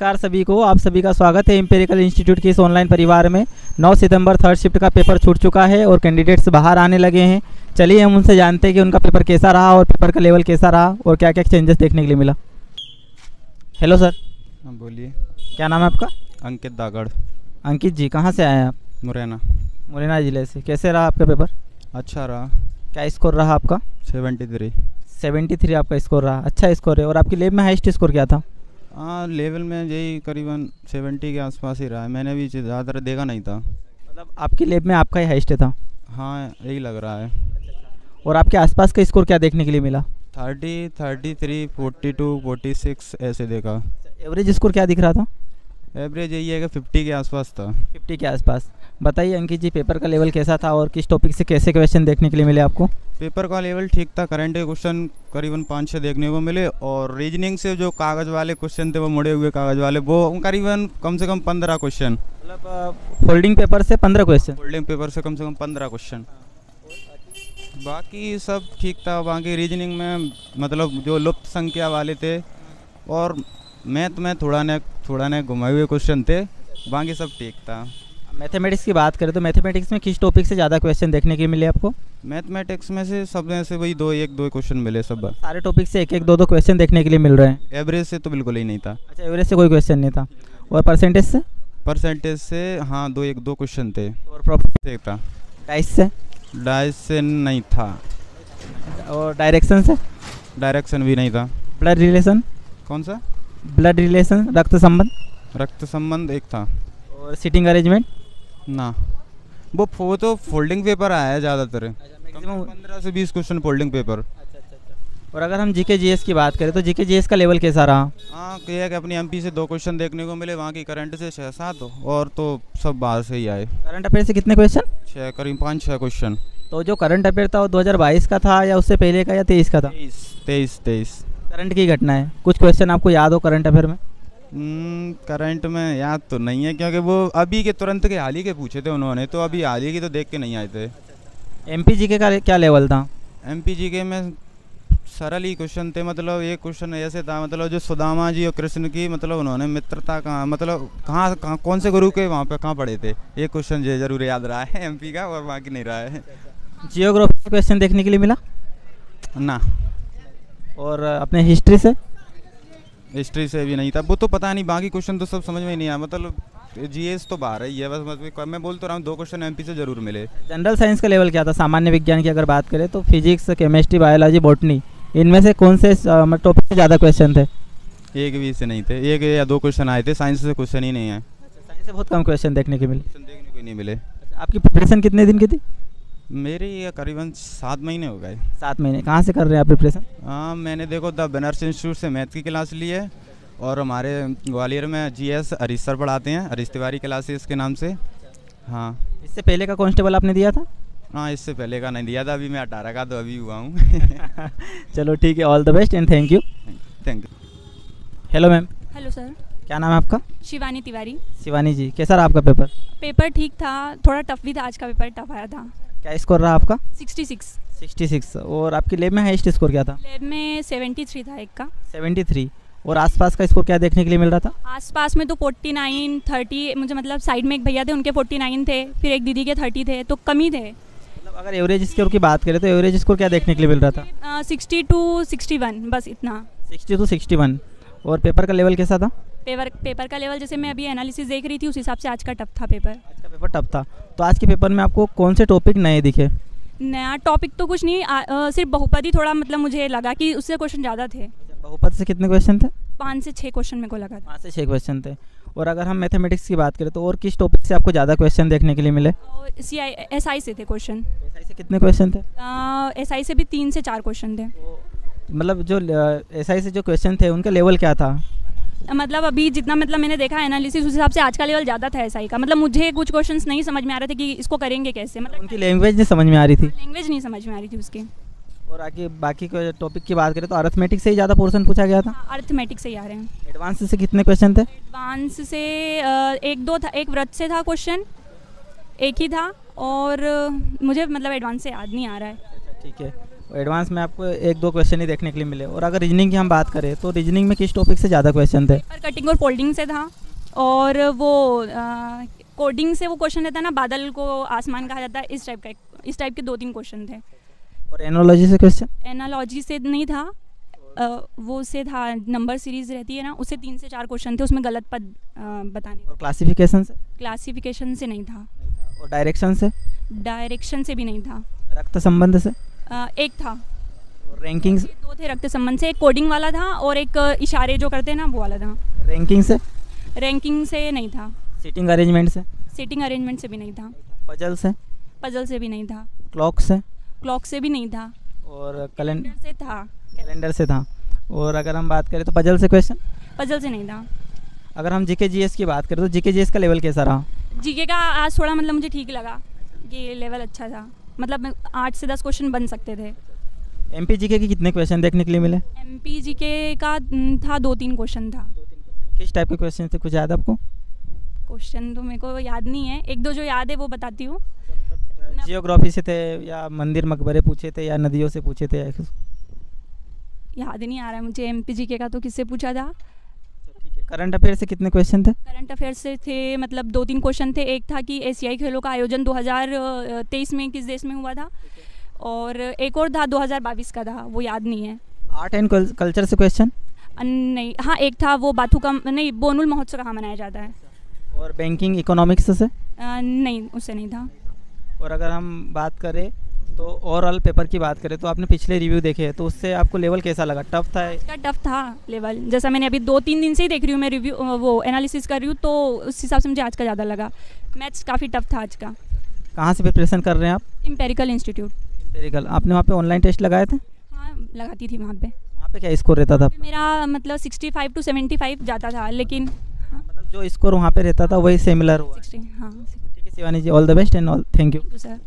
नमस्कार सभी को, आप सभी का स्वागत है एम्पिरिकल इंस्टीट्यूट के इस ऑनलाइन परिवार में। 9 सितंबर थर्ड शिफ्ट का पेपर छूट चुका है और कैंडिडेट्स बाहर आने लगे हैं। चलिए हम उनसे जानते हैं कि उनका पेपर कैसा रहा और पेपर का लेवल कैसा रहा और क्या क्या चेंजेस देखने के लिए मिला। Hello sir. हाँ बोलिए। क्या नाम है आपका? अंकित दागड़। अंकित जी, कहाँ से आए हैं आप? मुरैना। मुरैना ज़िले से। कैसे रहा आपका पेपर? अच्छा रहा। क्या स्कोर रहा आपका? 73। 73 आपका स्कोर रहा, अच्छा स्कोर है। और आपकी लैब में हाईएस्ट स्कोर क्या था? हाँ लेवल में यही करीबन 70 के आसपास ही रहा है, मैंने भी ज़्यादा देखा नहीं था। मतलब आपकी लैब में आपका ही हाईएस्ट था? हाँ यही लग रहा है। और आपके आसपास का स्कोर क्या देखने के लिए मिला? 30, 33, 42, 46 ऐसे देखा। एवरेज स्कोर क्या दिख रहा था? एवरेज यही है कि 50 के आसपास था। 50 के आसपास। बताइए अंकित जी, पेपर का लेवल कैसा था और किस टॉपिक से कैसे क्वेश्चन देखने के लिए मिले आपको? पेपर का लेवल ठीक था, करंट के क्वेश्चन करीबन 5-6 देखने को मिले और रीजनिंग से जो कागज़ वाले क्वेश्चन थे, वो मुड़े हुए कागज़ वाले, वो करीबन कम से कम 15 क्वेश्चन। मतलब फोल्डिंग पेपर से 15 क्वेश्चन? फोल्डिंग पेपर से कम 15 क्वेश्चन। बाकी सब ठीक था। बाकी रीजनिंग में मतलब जो लुप्त संख्या वाले थे और मैथ में थोड़ा ने घुमाए हुए क्वेश्चन थे, बाकी सब ठीक था। मैथमेटिक्स की बात करें तो मैथमेटिक्स में किस टॉपिक से ज़्यादा क्वेश्चन देखने के मिले आपको? मैथमेटिक्स में से सब में से वही 2 क्वेश्चन मिले। सब सारे टॉपिक से एक एक दो क्वेश्चन देखने के लिए मिल रहे हैं? एवरेज से तो बिल्कुल ही नहीं था। अच्छा, एवरेज से कोई क्वेश्चन नहीं था। और परसेंटेज से? परसेंटेज से हाँ 2 क्वेश्चन थे। और प्रॉफिट एक था। डाइस से? डाइस से नहीं था। और डायरेक्शन से? डायरेक्शन भी नहीं था। Blood relation? कौन सा? ब्लड रिलेशन, रक्त संबंध? रक्त संबंध एक था। और सीटिंग अरेंजमेंट? ना, वो तो फोल्डिंग पेपर आया है ज़्यादातर। मैक्सिमम 15 से 20 क्वेश्चन फोल्डिंग पेपर। और अगर हम जीके जीएस की बात करें तो जीके जीएस का लेवल कैसा रहा? हाँ ये है कि अपनी एमपी से 2 क्वेश्चन देखने को मिले, वहाँ की करंट से 6-7 और तो सब बाहर से ही आए। करंट अफेयर से कितने क्वेश्चन? 6 करीब 5-6 क्वेश्चन। तो जो करंट अफेयर था वो 2022 का था या उससे पहले का या 23 का था? 23। करंट की घटना है। कुछ क्वेश्चन आपको याद हो करंट अफेयर में? करंट में याद तो नहीं है, क्योंकि वो अभी के तुरंत के हाल ही के पूछे थे उन्होंने, तो अभी हाल ही की तो देख के नहीं आए थे। एमपी जीके का क्या लेवल था? एमपी जीके में सरल ही क्वेश्चन थे। मतलब एक क्वेश्चन ऐसे था, मतलब जो सुदामा जी और कृष्ण की मतलब उन्होंने मित्रता कहाँ, मतलब कहाँ कौन से गुरु के वहाँ पे कहाँ पढ़े थे, एक क्वेश्चन जरूर याद रहा है एमपी का, और बाकी नहीं रहा है। जियोग्राफी क्वेश्चन देखने के लिए मिला ना। और अपने हिस्ट्री से? हिस्ट्री से भी नहीं था। वो तो पता नहीं, बाकी क्वेश्चन तो सब समझ में ही नहीं आया। मतलब जीएस तो बाहर ही है बस मैं बोल तो रहा हूँ 2 क्वेश्चन एमपी से जरूर मिले। जनरल साइंस का लेवल क्या था? सामान्य विज्ञान की अगर बात करें तो फिजिक्स, केमिस्ट्री, बायोलॉजी, बॉटनी, इनमें से कौन से टॉपिक में ज़्यादा क्वेश्चन थे? एक भी से नहीं थे, 1 या 2 क्वेश्चन आए थे। साइंस से क्वेश्चन ही नहीं है। साइंस से बहुत कम क्वेश्चन देखने के मिले। क्वेश्चन देखने को नहीं मिले। आपकी प्रिपरेशन कितने दिन की थी? मेरी ये करीबन 7 महीने हो गए। 7 महीने। कहाँ से कर रहे हैं आप प्रिपरेशन? हाँ मैंने देखो द बनर्स इंस्टीट्यूट से मैथ की क्लास ली है, और हमारे ग्वालियर में जीएस हरीश सर पढ़ाते हैं, हरीश तिवारी क्लासेस के नाम से। हाँ। इससे पहले का कांस्टेबल आपने दिया था? हाँ इससे पहले का नहीं दिया था, अभी मैं 18 का तो अभी हुआ हूँ। चलो ठीक है, all the best and thank you. Thank you. Hello ma'am. Hello sir. क्या नाम है आपका? शिवानी तिवारी। शिवानी जी, कैसा रहा आपका पेपर? पेपर ठीक था, थोड़ा टफ भी था, आज का पेपर टफ आया था। क्या स्कोर रहा आपका? 66। 66। और आपकी लैब में हाईएस्ट स्कोर क्या था? लैब में 73 था एक का। 73। और आसपास का स्कोर क्या देखने के लिए मिल रहा था? आसपास में तो 49, 30, मुझे मतलब साइड में एक भैया थे उनके 49 थे, फिर एक दीदी के 30 थे, तो कम ही थे। मतलब अगर एवरेज स्कोर की बात करें तो एवरेज स्कोर क्या देखने के लिए मिल रहा था? 60 to 61, बस इतना। 60 to 61। और पेपर का लेवल कैसा था? पेपर का लेवल जैसे मैं अभी एनालिसिस देख रही थी उस हिसाब से आज का टफ था पेपर। आज का पेपर टफ था। तो आज के पेपर में आपको कौन से टॉपिक नए दिखे? नया टॉपिक तो कुछ नहीं, सिर्फ बहुपद थोड़ा मतलब मुझे लगा कि उससे क्वेश्चन ज़्यादा थे। बहुपद से कितने क्वेश्चन थे? 5 से 6 क्वेश्चन मेरे को लगा था। 5 से 6 क्वेश्चन थे। और अगर हम मैथमेटिक्स की बात करें तो और किस टॉपिक से आपको ज़्यादा क्वेश्चन देखने के लिए मिले? SI से थे क्वेश्चन। SI से कितने क्वेश्चन थे? SI से भी 3 से 4 क्वेश्चन थे। मतलब जो SI से जो क्वेश्चन थे उनका लेवल क्या था? मतलब अभी जितना मतलब मैंने देखा एनालिसिस उस हिसाब से आज का लेवल ज़्यादा था SI का। मतलब मुझे कुछ क्वेश्चंस नहीं समझ में आ रहे थे कि इसको करेंगे कैसे, मतलब उनकी लैंग्वेज नहीं समझ में आ रही थी? लैंग्वेज नहीं समझ में आ रही थी उसकी। और आगे बाकी टॉपिक की बात करें तो अरिथमेटिक से ही ज़्यादा पोर्शन पूछा गया था? अरिथमेटिक से ही आ रहे हैं। एडवांस से कितने क्वेश्चन थे? एडवांस से 1-2 था, एक व्रत से था क्वेश्चन, एक ही था, और मुझे मतलब एडवांस से याद नहीं आ रहा है। ठीक है। एडवांस में आपको एक दो क्वेश्चन ही देखने के लिए मिले। और अगर रीजनिंग की हम बात करें तो रीजनिंग में किस टॉपिक से ज़्यादा क्वेश्चन थे? पेपर कटिंग और फोल्डिंग से था, और वो कोडिंग से वो क्वेश्चन रहता है ना, बादल को आसमान कहा जाता है, इस टाइप के 2-3 क्वेश्चन थे। और एनोलॉजी से क्वेश्चन? एनालॉजी से नहीं था, वो से था, नंबर सीरीज रहती है ना, उससे 3 से 4 क्वेश्चन थे, उसमें गलत पद बताने। और क्लासिफिकेशन से? क्लासिफिकेशन से नहीं था। और डायरेक्शन से? डायरेक्शन से भी नहीं था। रक्त संबंध से? एक था। रैंकिंग से? 2 थे रक्त संबंध से, एक कोडिंग वाला था और एक इशारे जो करते हैं ना वो वाला था। रैंकिंग से? रैंकिंग से नहीं था। सीटिंग अरेंजमेंट से? सीटिंग अरेंजमेंट से भी नहीं था। पजल से? पजल से भी नहीं था। क्लॉक से? क्लॉक से भी नहीं था। और कैलेंडर से था। कैलेंडर से था। और अगर हम बात करें तो पजल से क्वेश्चन? पजल से नहीं था। अगर हम जीके जीएस की बात करें तो जीके जीएस का लेवल कैसा रहा? जीके का आज थोड़ा मतलब मुझे ठीक लगा कि लेवल अच्छा था, मतलब 8 से 10 क्वेश्चन बन सकते थे। एमपी जीके के कितने क्वेश्चन देखने के लिए मिले? एमपी जीके का था 2-3 क्वेश्चन था। किस टाइप के क्वेश्चन थे, कुछ याद आपको? क्वेश्चन तो मेरे को याद नहीं है, 1-2 जो याद है वो बताती हूँ। जियोग्राफी से थे या मंदिर मकबरे पूछे थे या नदियों से पूछे थे? याद नहीं आ रहा है मुझे एमपी जीके का तो किससे पूछा था। करंट अफेयर से कितने क्वेश्चन थे? करंट अफेयर से थे मतलब 2-3 क्वेश्चन थे। एक था कि एशियाई खेलों का आयोजन 2023 में किस देश में हुआ था, और एक और था 2022 का था, वो याद नहीं है। आर्ट एंड कल्चर से क्वेश्चन? नहीं, हाँ एक था, वो बाथू नहीं, बोनुल महोत्सव कहाँ मनाया जाता है। और बैंकिंग इकोनॉमिक्स से? नहीं, उससे नहीं था। और अगर हम बात करें तो ओवरऑल पेपर की बात करें तो आपने पिछले रिव्यू देखे तो उससे आपको लेवल कैसा लगा? टफ था? इसका टफ था लेवल, जैसा मैंने अभी 2-3 दिन से ही देख रही हूँ मैं रिव्यू, वो एनालिसिस कर रही हूँ, तो उस हिसाब से मुझे आज का ज़्यादा लगा। मैथ्स काफ़ी टफ था आज का। कहाँ से प्रिपरेशन कर रहे हैं आप? Empirical institute. एम्पेरिकल। आपने वहाँ पे ऑनलाइन टेस्ट लगाए थे? हाँ, लगाती थी वहाँ पे। वहाँ पे क्या स्कोर रहता था? मेरा मतलब 65 to 75 जाता था, लेकिन मतलब जो स्कोर वहाँ पे रहता था वही सिमिलर हुआ? 60, हाँ। ठीक है Shivani ji, all the best and all, thank you sir.